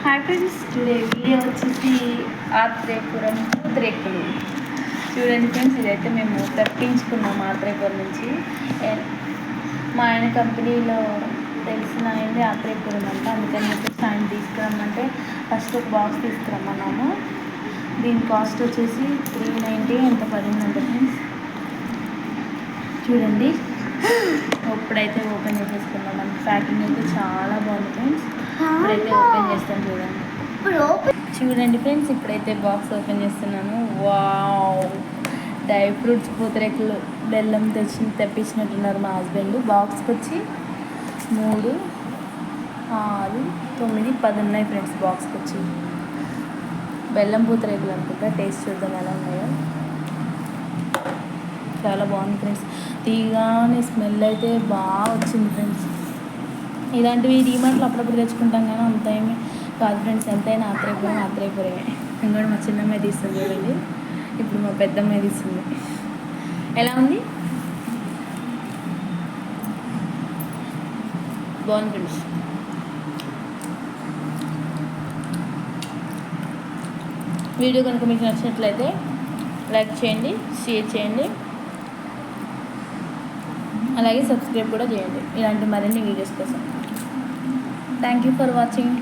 Hi friends, today video వచ్చేసి ఆత్రేయపురం పూతరేకులు. చూడండి friends, ఇదైతే మేము తెప్పించుకున్నాం ఆత్రేయపురం నుంచి. మా ఆయన కంపెనీలో తెలిసిన అయింది ఆత్రేయపురం అంట, అందుకని చెప్పేసి ఆయన తీసుకురమ్మంటే ఫస్ట్ ఒక బాక్స్ తీసుకురమ్మన్నాము. దీని కాస్ట్ వచ్చేసి 390 ఎంత పడిందంటే ఫ్రెండ్స్. చూడండి, ఇప్పుడైతే ఓపెన్ చేసేసుకున్నాం. మన ప్యాకింగ్ అయితే చాలా బాగుంది ఫ్రెండ్స్. ఇప్పుడైతే ఓపెన్ చేస్తాను చూడండి ఫ్రెండ్స్. ఇప్పుడైతే బాక్స్ ఓపెన్ చేస్తున్నాను. వావ్, డ్రై ఫ్రూట్స్ పూతరేకులు బెల్లం తెప్పించినట్టున్నారు మా హస్బెండ్. బాక్స్కి వచ్చి 3, 6, 9, 10 ఉన్నాయి ఫ్రెండ్స్. బాక్స్కి వచ్చి బెల్లం పూతరేకులు అనుకుంటా. టేస్ట్ చూద్దాం ఎలా ఉన్నాయో. చాలా బాగుంది ఫ్రెండ్స్. తీగానే స్మెల్ అయితే బాగా వచ్చింది ఫ్రెండ్స్. ఇలాంటివి డీమార్ట్లో అప్పుడప్పుడు తెచ్చుకుంటాం కానీ అంత ఏమి కాదు ఫ్రెండ్స్. ఎంతైనా ఆత్రేయపురమే. ఇంకోటి మా చిన్నమ్మాయి తీస్తుంది చూడండి, ఇప్పుడు మా పెద్దమ్మాయి తీస్తుంది. ఎలా ఉంది? బాగుంది ఫ్రెండ్స్. వీడియో కనుక మీకు నచ్చినట్లయితే లైక్ చేయండి, షేర్ చేయండి, అలాగే సబ్స్క్రైబ్ కూడా చేయండి ఇలాంటి మరిన్ని వీడియోస్ కోసం. Thank you for watching.